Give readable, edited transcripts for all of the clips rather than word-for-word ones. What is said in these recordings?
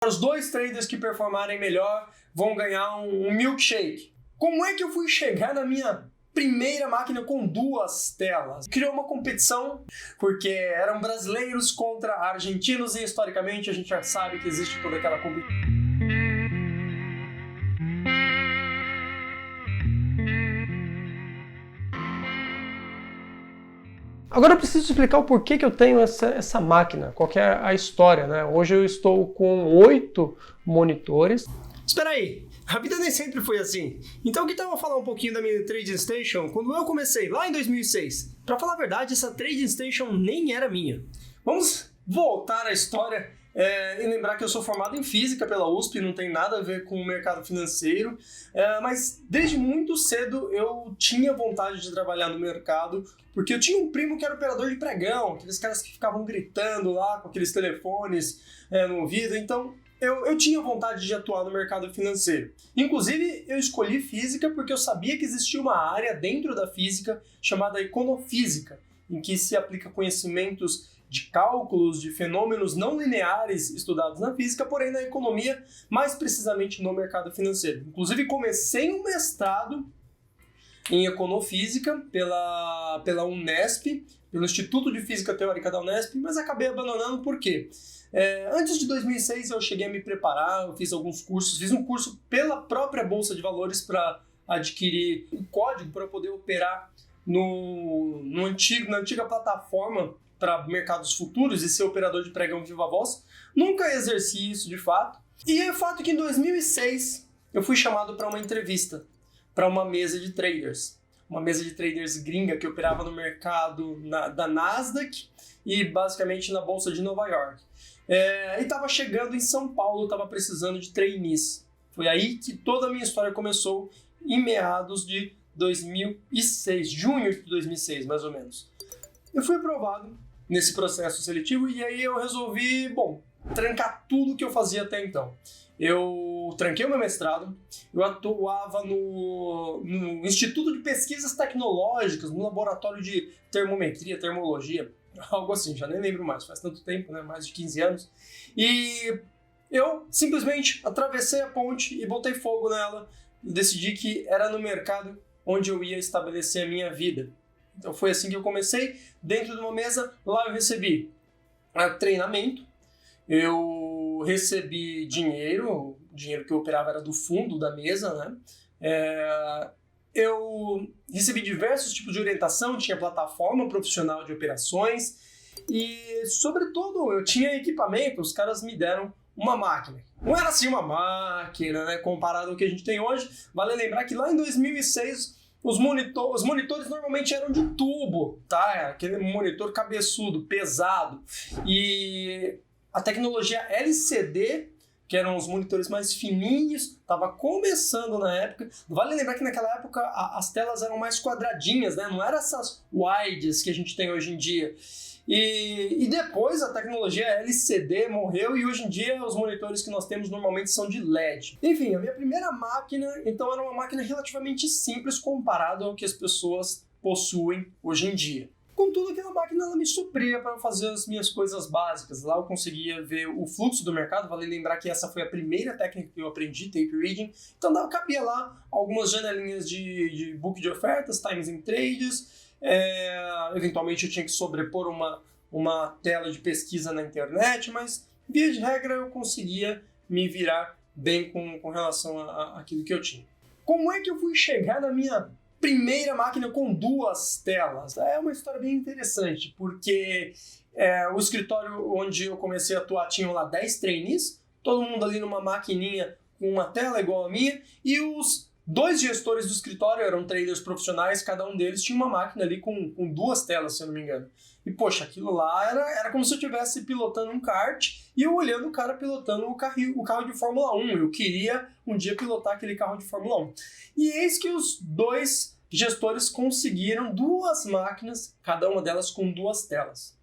Os dois traders que performarem melhor vão ganhar um milkshake. Como é que eu fui chegar na minha primeira máquina com duas telas? Criou uma competição, porque eram brasileiros contra argentinos e historicamente a gente já sabe que existe toda aquela competição. Agora eu preciso explicar o porquê que eu tenho essa máquina, qual que é a história, né? Hoje eu estou com 8 monitores. Espera aí, a vida nem sempre foi assim. Então que tal eu falar um pouquinho da minha Trading Station quando eu comecei lá em 2006? Pra falar a verdade, essa Trading Station nem era minha. Vamos voltar à história e lembrar que eu sou formado em Física pela USP, não tem nada a ver com o mercado financeiro, mas desde muito cedo eu tinha vontade de trabalhar no mercado, porque eu tinha um primo que era operador de pregão, aqueles caras que ficavam gritando lá com aqueles telefones no ouvido, então eu tinha vontade de atuar no mercado financeiro. Inclusive, eu escolhi Física porque eu sabia que existia uma área dentro da Física chamada Econofísica, em que se aplica conhecimentos de cálculos, de fenômenos não lineares estudados na física, porém na economia, mais precisamente no mercado financeiro. Inclusive, comecei um mestrado em Econofísica pela Unesp, pelo Instituto de Física Teórica da Unesp, mas acabei abandonando por quê? Antes de 2006 eu cheguei a me preparar, eu fiz alguns cursos, fiz um curso pela própria Bolsa de Valores para adquirir um código para poder operar na antiga plataforma para mercados futuros e ser operador de pregão viva voz. Nunca exerci isso de fato. E é o fato que em 2006 eu fui chamado para uma entrevista, para uma mesa de traders. Uma mesa de traders gringa que operava no mercado da Nasdaq e basicamente na Bolsa de Nova York. E estava chegando em São Paulo, estava precisando de trainees. Foi aí que toda a minha história começou, em meados de 2006, junho de 2006, mais ou menos. Eu fui aprovado nesse processo seletivo e aí eu resolvi, trancar tudo que eu fazia até então. Eu tranquei o meu mestrado, eu atuava no Instituto de Pesquisas Tecnológicas, no laboratório de termometria, termologia, algo assim, já nem lembro mais, faz tanto tempo, né? Mais de 15 anos. E eu simplesmente atravessei a ponte e botei fogo nela e decidi que era no mercado onde eu ia estabelecer a minha vida. Então foi assim que eu comecei, dentro de uma mesa. Lá eu recebi treinamento, eu recebi dinheiro, o dinheiro que eu operava era do fundo da mesa, né? Eu recebi diversos tipos de orientação, tinha plataforma profissional de operações e, sobretudo, eu tinha equipamento, os caras me deram uma máquina. Não era assim uma máquina, né, comparado ao que a gente tem hoje. Vale lembrar que lá em 2006 os monitores normalmente eram de tubo, tá? Aquele monitor cabeçudo, pesado. E a tecnologia LCD, que eram os monitores mais fininhos, estava começando na época. Vale lembrar que naquela época as telas eram mais quadradinhas, né? Não eram essas wides que a gente tem hoje em dia. E depois a tecnologia LCD morreu e hoje em dia os monitores que nós temos normalmente são de LED. Enfim, a minha primeira máquina, então, era uma máquina relativamente simples comparado ao que as pessoas possuem hoje em dia. Contudo, aquela máquina ela me supria para fazer as minhas coisas básicas. Lá eu conseguia ver o fluxo do mercado. Vale lembrar que essa foi a primeira técnica que eu aprendi, tape reading. Então cabia lá algumas janelinhas de book de ofertas, times and trades. Eventualmente eu tinha que sobrepor uma tela de pesquisa na internet, mas via de regra eu conseguia me virar bem com relação àquilo que eu tinha. Como é que eu fui chegar na minha primeira máquina com duas telas? É uma história bem interessante, porque o escritório onde eu comecei a atuar tinham lá 10 trainees, todo mundo ali numa maquininha com uma tela igual a minha, e os 2 gestores do escritório eram traders profissionais, cada um deles tinha uma máquina ali com 2 telas, se eu não me engano. E, poxa, aquilo lá era como se eu estivesse pilotando um kart e eu olhando o cara pilotando o carro de Fórmula 1. Eu queria um dia pilotar aquele carro de Fórmula 1. E eis que os 2 gestores conseguiram 2 máquinas, cada uma delas com 2 telas.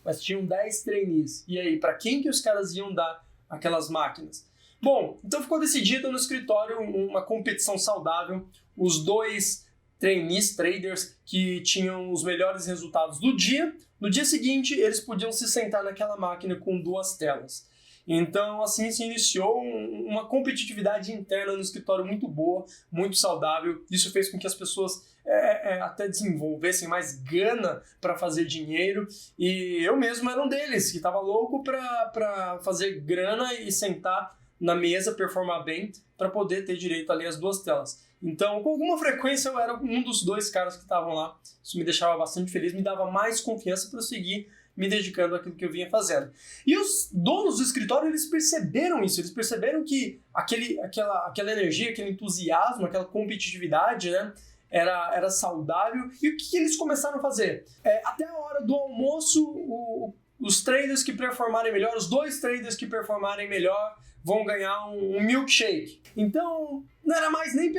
Mas tinham 10 trainees. E aí, para quem que os caras iam dar aquelas máquinas? Bom, então ficou decidido no escritório uma competição saudável. Os 2 trainees, traders, que tinham os melhores resultados do dia. No dia seguinte, eles podiam se sentar naquela máquina com 2 telas. Então, assim se iniciou uma competitividade interna no escritório muito boa, muito saudável. Isso fez com que as pessoas até desenvolvessem mais gana para fazer dinheiro. E eu mesmo era um deles, que estava louco para fazer grana e sentar na mesa, performar bem, para poder ter direito ali às duas telas. Então, com alguma frequência, eu era um dos dois caras que estavam lá. Isso me deixava bastante feliz, me dava mais confiança para eu seguir me dedicando àquilo que eu vinha fazendo. E os donos do escritório, eles perceberam isso, eles perceberam que aquela energia, aquele entusiasmo, aquela competitividade, né, era saudável. E o que eles começaram a fazer? Até a hora do almoço, os traders que performarem melhor, os dois traders que performarem melhor, vão ganhar um milkshake. Então, não era mais nem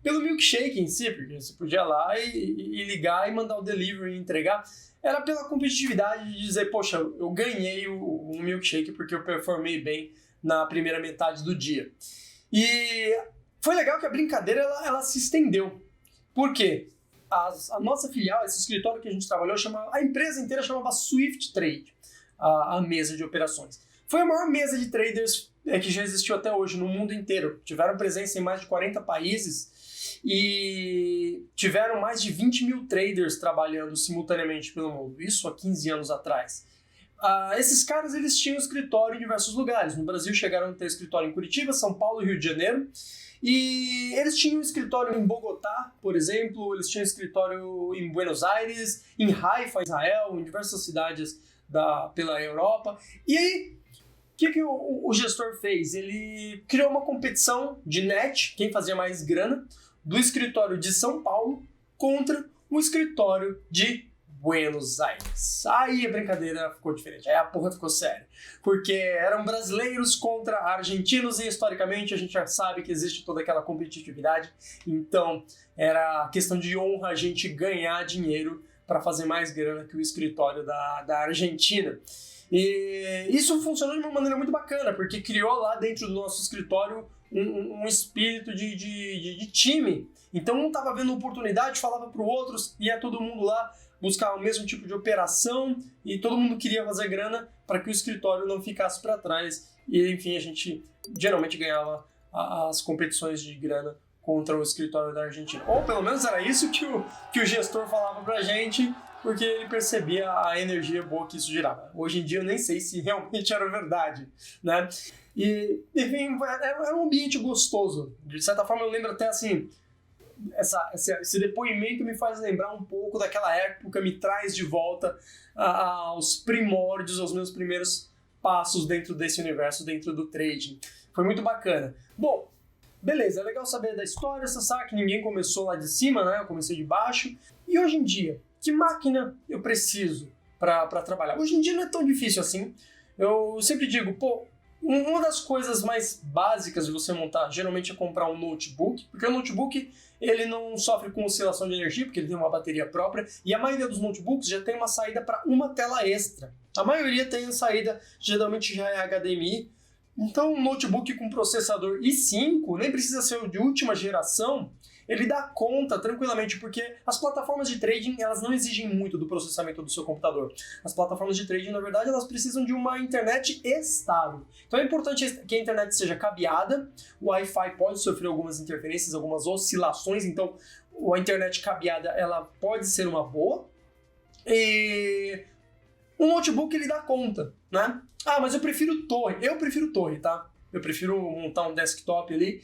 pelo milkshake em si, porque você podia ir lá e ligar e mandar o delivery e entregar. Era pela competitividade de dizer, poxa, eu ganhei um milkshake porque eu performei bem na primeira metade do dia. E foi legal que a brincadeira ela se estendeu. Por quê? A nossa filial, esse escritório que a gente trabalhou, a empresa inteira chamava Swift Trade, a mesa de operações. Foi a maior mesa de traders que já existiu até hoje no mundo inteiro. Tiveram presença em mais de 40 países e tiveram mais de 20 mil traders trabalhando simultaneamente pelo mundo. Isso há 15 anos atrás. Esses caras eles tinham escritório em diversos lugares. No Brasil chegaram a ter escritório em Curitiba, São Paulo e Rio de Janeiro. E eles tinham escritório em Bogotá, por exemplo, eles tinham escritório em Buenos Aires, em Haifa, Israel, em diversas cidades pela Europa. E aí, o que o gestor fez? Ele criou uma competição de net, quem fazia mais grana, do escritório de São Paulo contra o escritório de Buenos Aires. Aí a brincadeira ficou diferente, aí a porra ficou séria. Porque eram brasileiros contra argentinos e historicamente a gente já sabe que existe toda aquela competitividade. Então era questão de honra a gente ganhar dinheiro para fazer mais grana que o escritório da Argentina. E isso funcionou de uma maneira muito bacana, porque criou lá dentro do nosso escritório um espírito de time. Então um estava vendo oportunidade, falava para o outro, ia todo mundo lá buscar o mesmo tipo de operação e todo mundo queria fazer grana para que o escritório não ficasse para trás. E enfim, a gente geralmente ganhava as competições de grana contra o escritório da Argentina. Ou pelo menos era isso que o gestor falava pra gente, porque ele percebia a energia boa que isso gerava. Hoje em dia eu nem sei se realmente era verdade, né? E, enfim, era um ambiente gostoso. De certa forma eu lembro até assim, esse depoimento me faz lembrar um pouco daquela época, me traz de volta aos primórdios, aos meus primeiros passos dentro desse universo, dentro do trading. Foi muito bacana. Bom, beleza, é legal saber da história, você sabe que ninguém começou lá de cima, né? Eu comecei de baixo. E hoje em dia, que máquina eu preciso para trabalhar? Hoje em dia não é tão difícil assim. Eu sempre digo, uma das coisas mais básicas de você montar, geralmente é comprar um notebook, porque o notebook ele não sofre com oscilação de energia, porque ele tem uma bateria própria, e a maioria dos notebooks já tem uma saída para uma tela extra. A maioria tem a saída, geralmente já é HDMI. Então um notebook com processador i5, nem precisa ser o de última geração, ele dá conta tranquilamente, porque as plataformas de trading elas não exigem muito do processamento do seu computador. As plataformas de trading, na verdade, elas precisam de uma internet estável. Então é importante que a internet seja cabeada, o Wi-Fi pode sofrer algumas interferências, algumas oscilações, então a internet cabeada ela pode ser uma boa. E um notebook ele dá conta, né? Mas eu prefiro torre. Eu prefiro torre, tá? Eu prefiro montar um desktop ali.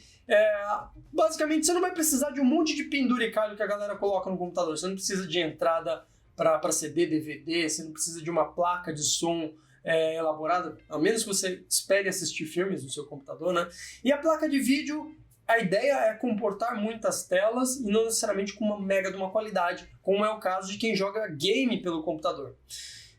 Basicamente, você não vai precisar de um monte de penduricalho que a galera coloca no computador. Você não precisa de entrada para CD, DVD, você não precisa de uma placa de som elaborada, a menos que você espere assistir filmes no seu computador, né? E a placa de vídeo, a ideia é comportar muitas telas e não necessariamente com uma mega de uma qualidade, como é o caso de quem joga game pelo computador.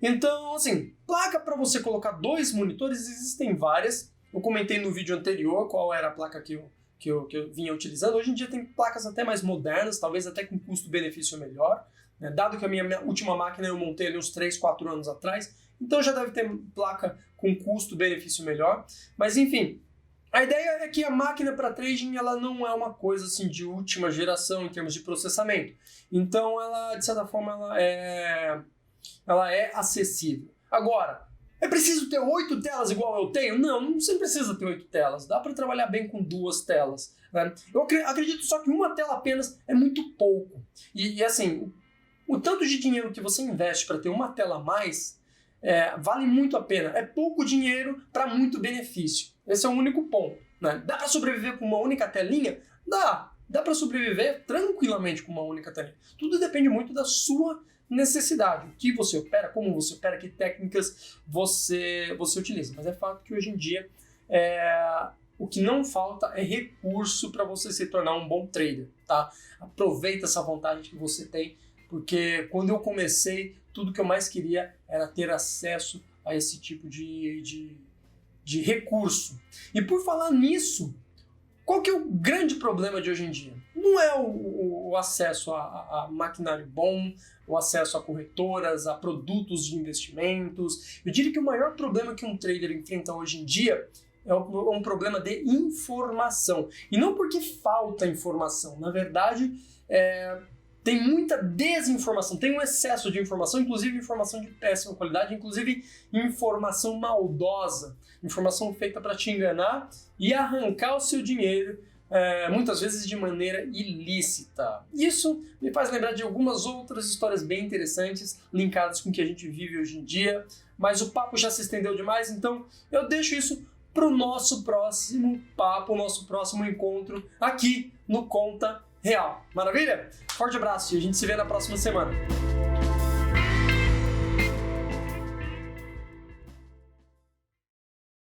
Então, assim, placa para você colocar 2 monitores, existem várias. Eu comentei no vídeo anterior qual era a placa que eu vinha utilizando. Hoje em dia tem placas até mais modernas, talvez até com custo-benefício melhor, né? Dado que a minha última máquina eu montei ali uns 3, 4 anos atrás, então já deve ter placa com custo-benefício melhor. Mas enfim, a ideia é que a máquina para trading ela não é uma coisa assim de última geração em termos de processamento. Então ela, de certa forma, ela é acessível. Agora, É preciso ter 8 telas igual eu tenho? Não, você não precisa ter 8 telas. Dá para trabalhar bem com 2 telas. Né? Eu acredito só que uma tela apenas é muito pouco. E assim, o tanto de dinheiro que você investe para ter uma tela a mais vale muito a pena. É pouco dinheiro para muito benefício. Esse é o único ponto. Né? Dá para sobreviver com uma única telinha? Dá. Dá para sobreviver tranquilamente com uma única telinha. Tudo depende muito da sua necessidade, o que você opera, como você opera, que técnicas você utiliza. Mas é fato que hoje em dia o que não falta é recurso para você se tornar um bom trader, tá? Aproveita essa vantagem que você tem, porque quando eu comecei, tudo que eu mais queria era ter acesso a esse tipo de recurso. E por falar nisso, qual que é o grande problema de hoje em dia? Não é o acesso a maquinário bom, o acesso a corretoras, a produtos de investimentos. Eu diria que o maior problema que um trader enfrenta hoje em dia é um problema de informação. E não porque falta informação. Na verdade, tem muita desinformação, tem um excesso de informação, inclusive informação de péssima qualidade, inclusive informação maldosa, informação feita para te enganar e arrancar o seu dinheiro, muitas vezes de maneira ilícita. Isso me faz lembrar de algumas outras histórias bem interessantes, linkadas com o que a gente vive hoje em dia, mas o papo já se estendeu demais, então eu deixo isso para o nosso próximo papo, nosso próximo encontro aqui no Conta Real. Maravilha? Forte abraço e a gente se vê na próxima semana.